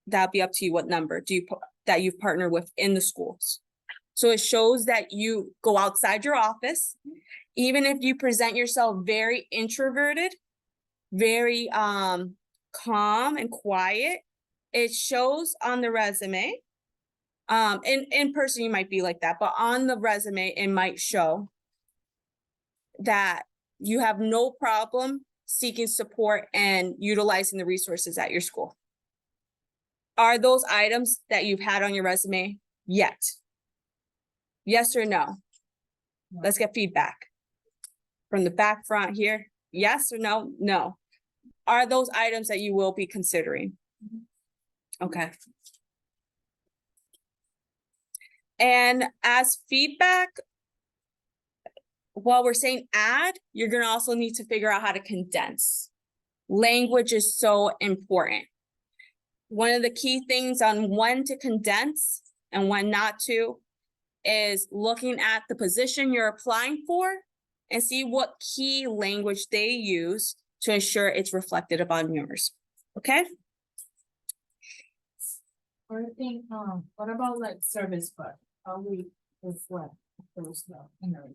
That'd be up to you. What number do you that you've partnered with in the schools? So it shows that you go outside your office, even if you present yourself very introverted, very calm and quiet. It shows on the resume. In person you might be like that, but on the resume it might show that you have no problem seeking support and utilizing the resources at your school. Are those items that you've had on your resume yet? Yes or no? Let's get feedback. From the back front here, yes or no? No. Are those items that you will be considering? Okay. And as feedback, while we're saying add, you're gonna also need to figure out how to condense. Language is so important. One of the key things on when to condense and when not to is looking at the position you're applying for and see what key language they use to ensure it's reflected upon yours. Okay? Or think, what about like service part? How we reflect those, in the resume?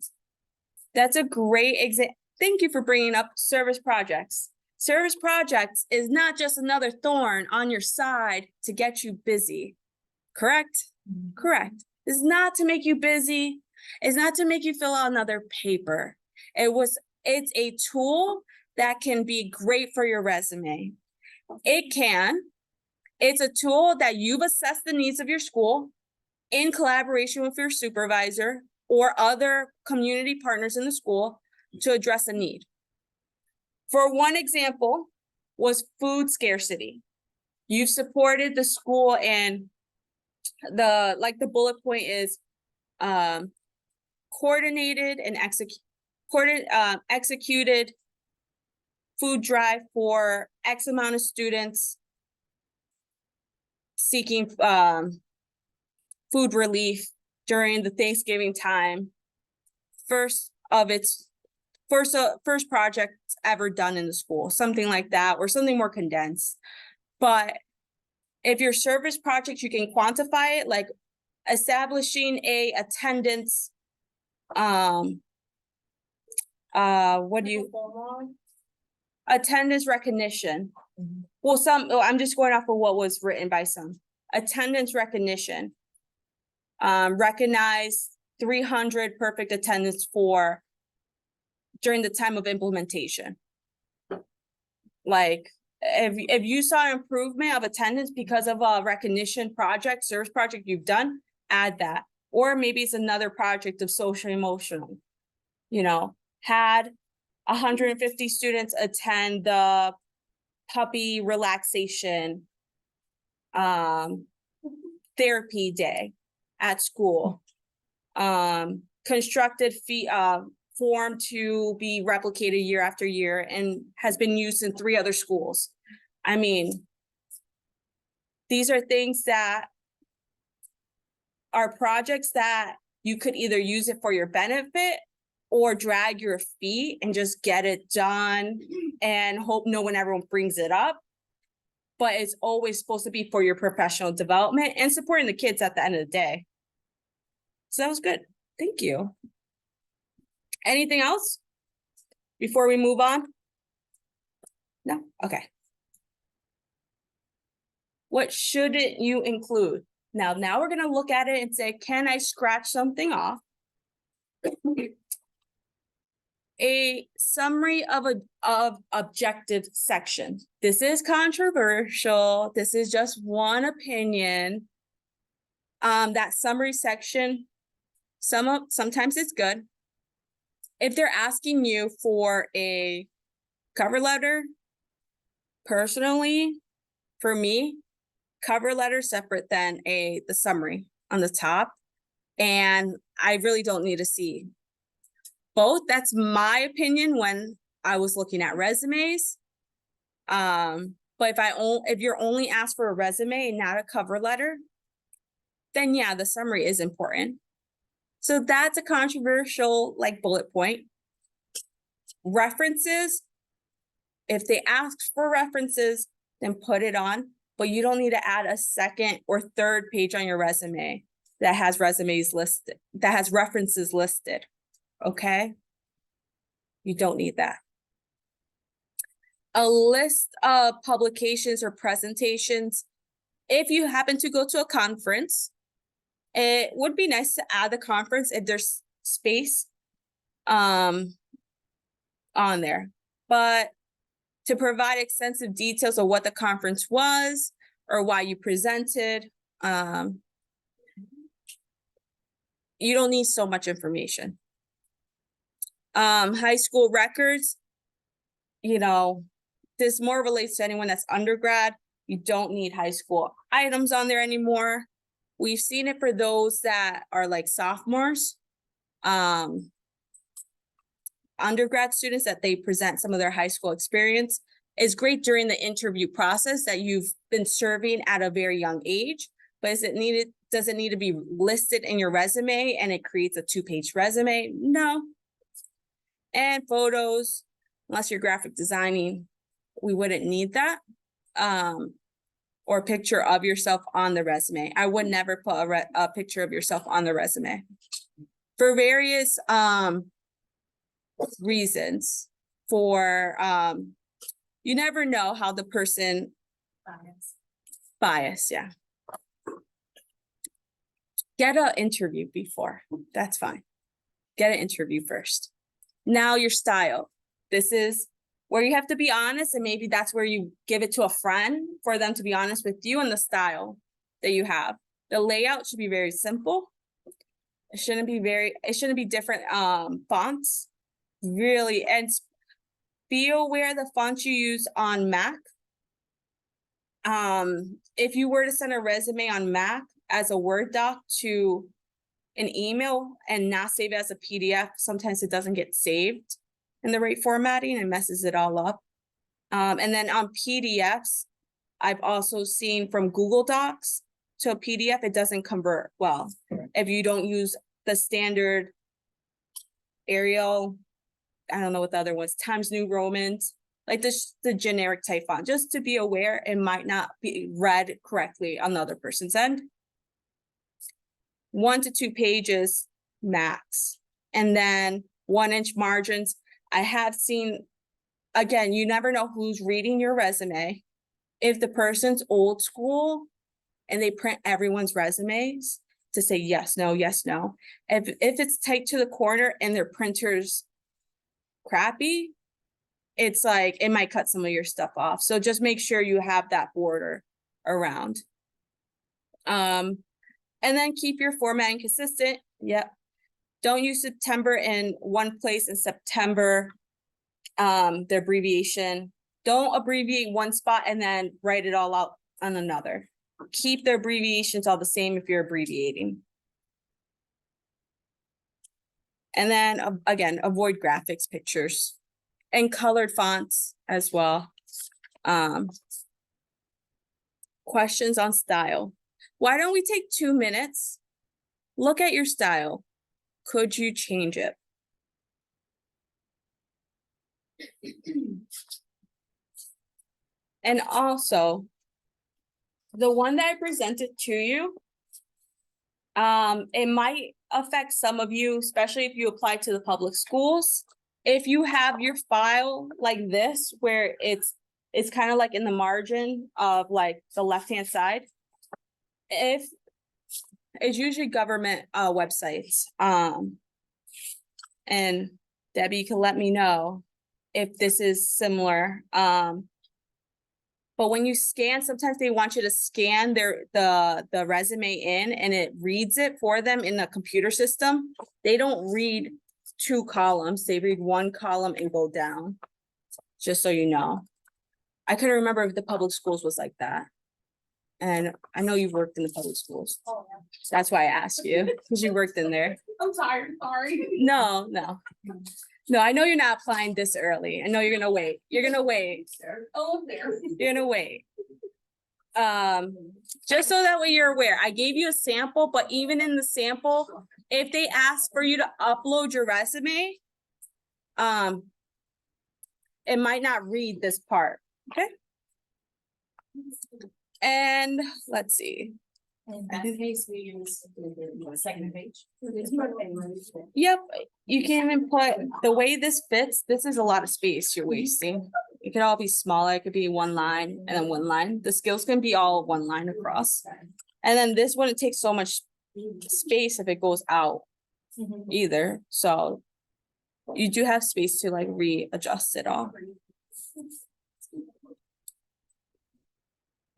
That's a great example. Thank you for bringing up service projects. Service projects is not just another thorn on your side to get you busy. Correct? Correct. It's not to make you busy. It's not to make you fill out another paper. It's a tool that can be great for your resume. It's a tool that you've assessed the needs of your school in collaboration with your supervisor or other community partners in the school to address a need. For one example was food scarcity. You've supported the school and the bullet point is coordinated and executed food drive for X amount of students seeking food relief during the Thanksgiving time. First project ever done in the school, something like that, or something more condensed. But if your service project, you can quantify it, like establishing a attendance, what do you, attendance recognition. Well, I'm just going off of what was written by some. Attendance recognition. Recognize 300 perfect attendance during the time of implementation. Like, if you saw improvement of attendance because of a recognition project, service project you've done, add that. Or maybe it's another project of social emotional. You know, had 150 students attend the puppy relaxation therapy day at school. Constructed form to be replicated year after year and has been used in 3 other schools. I mean, these are things that are projects that you could either use it for your benefit or drag your feet and just get it done and hope no one ever brings it up. But it's always supposed to be for your professional development and supporting the kids at the end of the day. So that was good. Thank you. Anything else before we move on? No? Okay. What shouldn't you include? Now we're going to look at it and say, can I scratch something off? A summary of objective section. This is controversial. This is just one opinion. That summary section, sometimes it's good. If they're asking you for a cover letter, personally, for me, cover letter separate than the summary on the top. And I really don't need to see both. That's my opinion when I was looking at resumes. But if you're only asked for a resume and not a cover letter, then yeah, the summary is important. So that's a controversial bullet point. References, if they ask for references, then put it on, but you don't need to add a second or third page on your resume that has references listed. Okay? You don't need that. A list of publications or presentations. If you happen to go to a conference, it would be nice to add the conference if there's space on there. But to provide extensive details of what the conference was or why you presented, you don't need so much information. High school records, this more relates to anyone that's undergrad. You don't need high school items on there anymore. We've seen it for those that are like sophomores, undergrad students, that they present some of their high school experience. It's great during the interview process that you've been serving at a very young age, but does it need to be listed in your resume and it creates a 2-page resume? No. And photos, unless you're graphic designing, we wouldn't need that. Or a picture of yourself on the resume. I would never put a picture of yourself on the resume. For various reasons, you never know how the person bias, yeah. Get an interview before, that's fine. Get an interview first. Now your style. This is where you have to be honest, and maybe that's where you give it to a friend for them to be honest with you and the style that you have. The layout should be very simple. It shouldn't be different fonts. Really, and be aware the fonts you use on Mac. If you were to send a resume on Mac as a Word doc to an email and not save it as a PDF, sometimes it doesn't get saved in the right formatting and messes it all up. And then on PDFs, I've also seen from Google Docs to a PDF, it doesn't convert well. If you don't use the standard Arial, I don't know what the other ones, Times New Romans, like the generic type font, just to be aware it might not be read correctly on the other person's end. 1 to 2 pages max. And then 1-inch margins. I have seen, again, you never know who's reading your resume. If the person's old school and they print everyone's resumes to say yes, no, yes, no. If it's tight to the corner and their printer's crappy, it's like, it might cut some of your stuff off. So just make sure you have that border around. And then keep your formatting consistent. Yep. Don't use September in one place and September, the abbreviation. Don't abbreviate one spot and then write it all out on another. Keep the abbreviations all the same if you're abbreviating. And then again, avoid graphics, pictures, and colored fonts as well. Questions on style. Why don't we take 2 minutes? Look at your style. Could you change it? And also, the one that I presented to you, it might affect some of you, especially if you apply to the public schools. If you have your file like this, where it's kind of like in the margin of like the left-hand side, if it's usually government websites. And Debbie, you can let me know if this is similar. But when you scan, sometimes they want you to scan the resume in and it reads it for them in the computer system. They don't read 2 columns, they read 1 column and go down, just so you know. I couldn't remember if the public schools was like that. And I know you've worked in the public schools. Oh, yeah. That's why I asked you, because you worked in there. I'm tired, sorry. No, I know you're not applying this early. I know you're gonna wait. You're gonna wait. Oh, there. You're gonna wait. Just so that way you're aware, I gave you a sample, but even in the sample, if they ask for you to upload your resume, it might not read this part, okay? And let's see. In that case, we use the second page. Yep, you can even put, the way this fits, this is a lot of space you're wasting. It could all be smaller, it could be 1 line and then 1 line. The skills can be all 1 line across. And then this wouldn't take so much space if it goes out either, so you do have space to like readjust it all.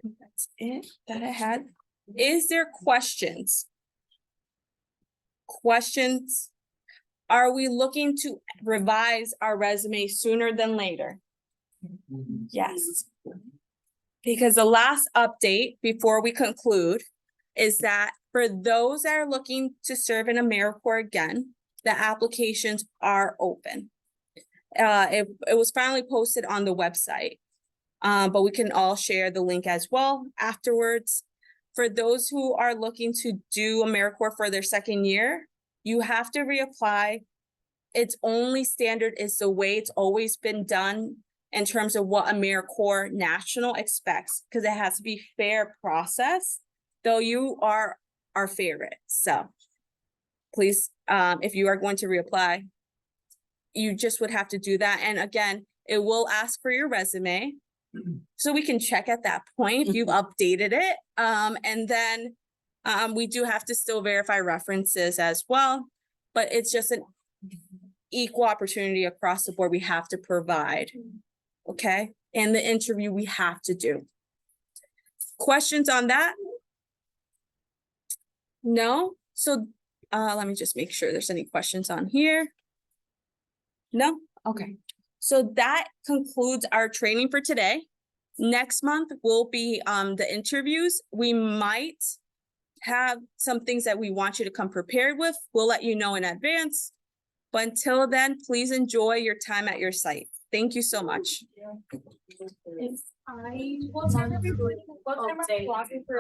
That's it that I had. Is there questions? Questions? Are we looking to revise our resume sooner than later? Yes. Because the last update before we conclude is that for those that are looking to serve in AmeriCorps again, the applications are open. It was finally posted on the website, but we can all share the link as well afterwards. For those who are looking to do AmeriCorps for their 2nd year, you have to reapply. Its only standard is the way it's always been done in terms of what AmeriCorps National expects, because it has to be fair process, though you are our favorite. So please, if you are going to reapply, you just would have to do that. And again, it will ask for your resume. So we can check at that point if you've updated it. And then we do have to still verify references as well, but it's just an equal opportunity across the board we have to provide, okay? And the interview we have to do. Questions on that? No? So let me just make sure there's any questions on here. No? Okay. So that concludes our training for today. Next month will be the interviews. We might have some things that we want you to come prepared with. We'll let you know in advance. But until then, please enjoy your time at your site. Thank you so much. What time are we clocking for